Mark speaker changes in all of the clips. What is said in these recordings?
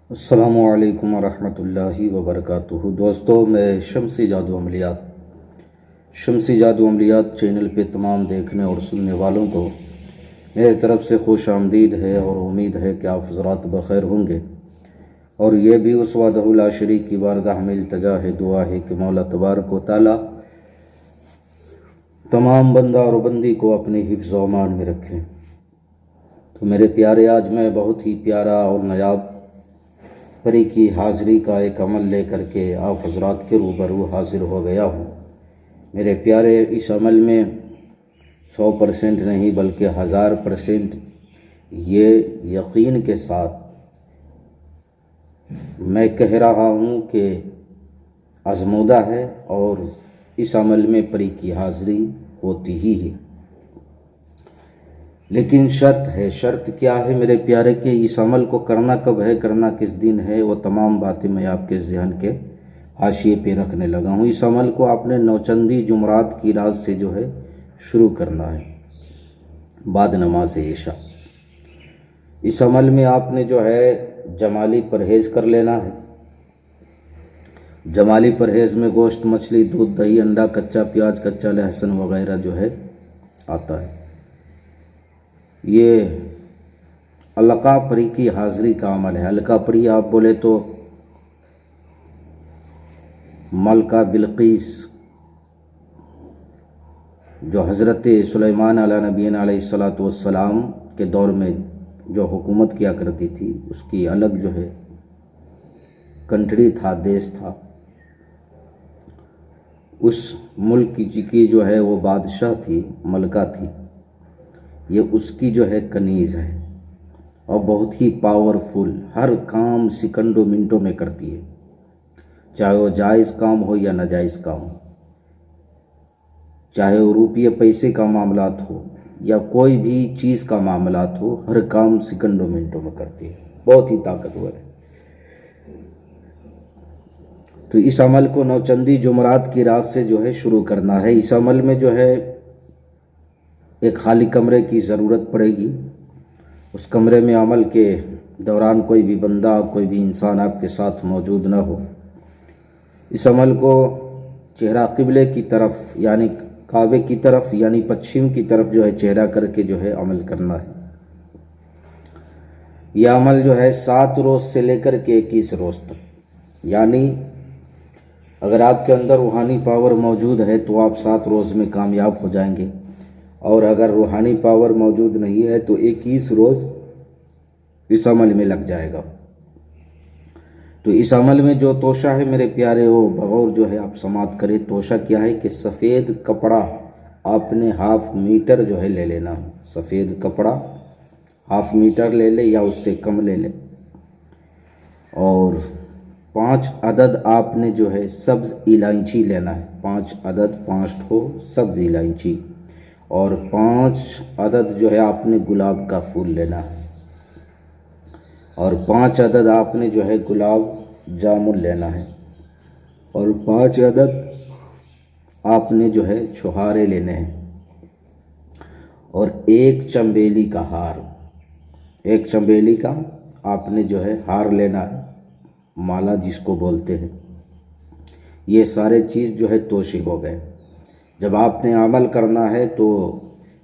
Speaker 1: अस्सलामुअलैकुम वरहमतुल्लाहि वबरकातुहू। दोस्तों, मैं शम्सी जादू अमलियात चैनल पे तमाम देखने और सुनने वालों को मेरी तरफ़ से खुश आमदीद है और उम्मीद है कि आप हज़रात बख़ैर होंगे। और ये भी उस वहदहु ला शरीक की बारगाह में इल्तिजा है, दुआ है कि मौला तबारक व तआला तमाम बंदा और बंदी को अपने हिफ्ज़ व अमान में रखें। तो मेरे प्यारे, आज मैं बहुत ही प्यारा और नायाब परी की हाज़िरी का एक अमल लेकर के आप हज़रात के रूबरू हाज़िर हो गया हूँ। मेरे प्यारे, इस अमल में 100% नहीं बल्कि 1000% ये यकीन के साथ मैं कह रहा हूँ कि आज़मूदा है और इस अमल में परी की हाज़िरी होती ही है। लेकिन शर्त है। शर्त क्या है मेरे प्यारे के? इस अमल को करना कब है, करना किस दिन है, वो तमाम बातें मैं आपके ज़हन के हाशिए पे रखने लगा हूँ। इस अमल को आपने नौचंदी जुमरात की रात से जो है शुरू करना है, बाद नमाज इशा। इस अमल में आपने जो है जमाली परहेज़ कर लेना है। जमाली परहेज़ में गोश्त, मछली, दूध, दही, अंडा, कच्चा प्याज, कच्चा लहसुन वगैरह जो है आता है। ये अलका परी की हाज़िरी का अमल है। अलका परी आप बोले तो मलका बिल्कीस, जो हज़रत सुलेमान अला नबीना अलैहिस्सलातु वस्सलाम के दौर में जो हुकूमत किया करती थी, उसकी अलग जो है कंट्री था, देश था। उस मुल्क की जो है वो बादशाह थी, मलका थी। ये उसकी जो है कनीज़ है और बहुत ही पावरफुल, हर काम सेकंडों मिनटों में करती है, चाहे वो जायज़ काम हो या नाजायज़ काम हो, चाहे वो रुपये पैसे का मामलात हो या कोई भी चीज़ का मामलात हो, हर काम सेकंडों मिनटों में करती है। बहुत ही ताकतवर है। तो इस अमल को नौचंदी जुमरात की रात से जो है शुरू करना है। इस अमल में जो है एक खाली कमरे की ज़रूरत पड़ेगी। उस कमरे में अमल के दौरान कोई भी बंदा, कोई भी इंसान आपके साथ मौजूद न हो। इस अमल को चेहरा क़िबले की तरफ यानी काबे की तरफ यानी पश्चिम की तरफ जो है चेहरा करके जो है अमल करना है। यह अमल जो है 7 रोज़ से लेकर के 21 रोज़ तक, यानी अगर आपके अंदर रूहानी पावर मौजूद है तो आप 7 रोज़ में कामयाब हो जाएंगे, और अगर रूहानी पावर मौजूद नहीं है तो 21 रोज़ इस अमल में लग जाएगा। तो इस अमल में जो तोशा है मेरे प्यारे, वो बगौर जो है आप समात करें। तोशा क्या है कि सफ़ेद कपड़ा आपने 1/2 मीटर जो है ले लेना है। सफ़ेद कपड़ा 1/2 मीटर ले ले या उससे कम ले ले, और 5 अदद आपने जो है सब्ज़ इलायची लेना है। 5 अदद, 5 ठो सब्ज़ इलायची, और 5 अदद जो है आपने गुलाब का फूल लेना है, और 5 अदद आपने जो है गुलाब जामुन लेना है, और 5 अदद आपने जो है छुहारे लेने हैं, और 1 चंबेली का हार, 1 चंबेली का आपने जो है हार लेना है, माला जिसको बोलते हैं। ये सारे चीज़ जो है तोशे हो गए। जब आपने अमल करना है तो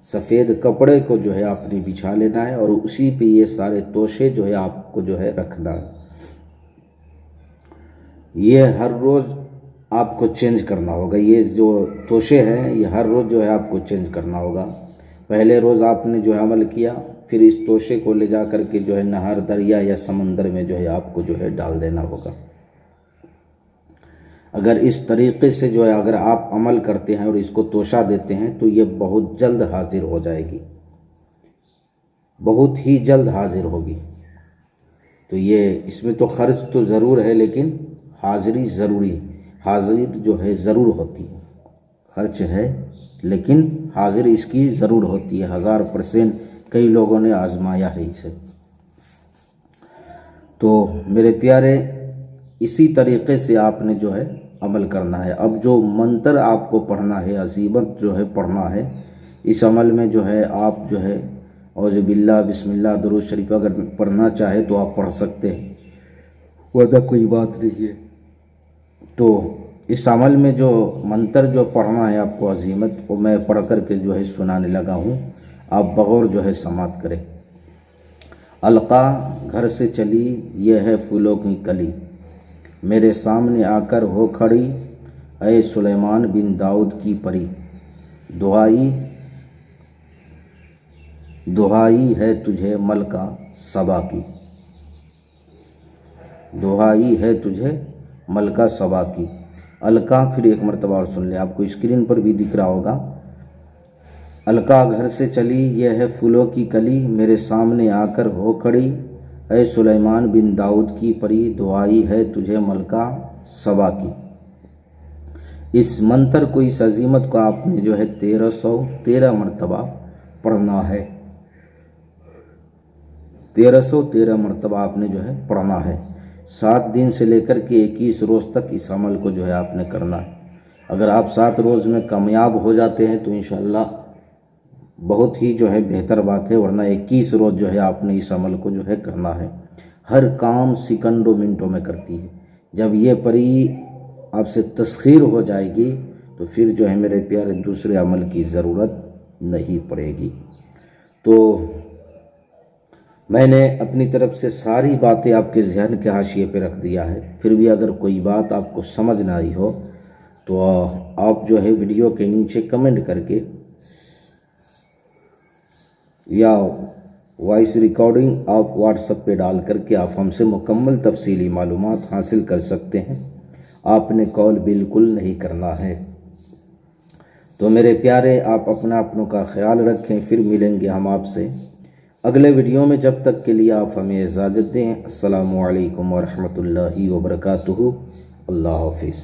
Speaker 1: सफ़ेद कपड़े को जो है आपने बिछा लेना है, और उसी पे ये सारे तोशे जो है आपको जो है रखना है। ये हर रोज़ आपको चेंज करना होगा। ये जो तोशे हैं ये हर रोज़ जो है आपको चेंज करना होगा। पहले रोज़ आपने जो है अमल किया, फिर इस तोशे को ले जा कर के जो है नहर, दरिया या समंदर में जो है आपको जो है डाल देना होगा। अगर इस तरीक़े से जो है अगर आप अमल करते हैं और इसको तोशा देते हैं तो ये बहुत जल्द हाजिर हो जाएगी, बहुत ही जल्द हाजिर होगी। तो ये इसमें तो ख़र्च तो ज़रूर है, लेकिन हाज़िरी ज़रूरी, हाजिर जो है ज़रूर होती है। ख़र्च है लेकिन हाजिर इसकी ज़रूर होती है। 1000% कई लोगों ने आज़माया है इसे। तो मेरे प्यारे, इसी तरीक़े से आपने जो है अमल करना है। अब जो मंत्र आपको पढ़ना है, अज़ीमत जो है पढ़ना है, इस अमल में जो है आप जो है औज़ु बिल्लाह, बिस्मिल्लाह, दुरूद शरीफ अगर पढ़ना चाहे तो आप पढ़ सकते हैं। वरना कोई बात नहीं है। तो इस अमल में जो मंत्र जो पढ़ना है आपको अजीमत, वो मैं पढ़ कर के जो है सुनाने लगा हूँ, आप बगौर जो है समात करें। अलका घर से चली, यह है फूलों की कली, मेरे सामने आकर हो खड़ी, ऐ सुलेमान बिन दाऊद की परी। दुहाई दुहाई है तुझे मलका सबा की, दुहाई है तुझे मलका सबा की। अलका फिर एक मरतबा और सुन ले, आपको स्क्रीन पर भी दिख रहा होगा। अलका घर से चली, यह है फूलों की कली, मेरे सामने आकर हो खड़ी, ऐ सुलेमान बिन दाऊद की परी। दुआई है तुझे मलका सबा की। इस मंत्र को, इस अजीमत को आपने जो है 1313 मरतबा पढ़ना है। 1313 मरतबा आपने जो है पढ़ना है। 7 दिन से लेकर के 21 रोज़ तक इस अमल को जो है आपने करना है। अगर आप 7 रोज़ में कामयाब हो जाते हैं तो इंशाअल्लाह बहुत ही जो है बेहतर बात है, वरना 21 रोज़ जो है आपने इस अमल को जो है करना है। हर काम सेकंडों मिनटों में करती है। जब ये परी आपसे तस्खीर हो जाएगी तो फिर जो है मेरे प्यारे दूसरे अमल की ज़रूरत नहीं पड़ेगी। तो मैंने अपनी तरफ से सारी बातें आपके ज़हन के हाशिए पे रख दिया है। फिर भी अगर कोई बात आपको समझ ना आई हो तो आप जो है वीडियो के नीचे कमेंट करके या वॉइस रिकॉर्डिंग आप व्हाट्सएप पे डाल करके आप हमसे मुकम्मल तफसीली मालूमात हासिल कर सकते हैं। आपने कॉल बिल्कुल नहीं करना है। तो मेरे प्यारे, आप अपनों का ख्याल रखें। फिर मिलेंगे हम आपसे अगले वीडियो में। जब तक के लिए आप हमें इजाज़त दें। अस्सलामु अलैकुम वरहमतुल्लाहि वबरकातुहू। अल्लाह हाफिज़।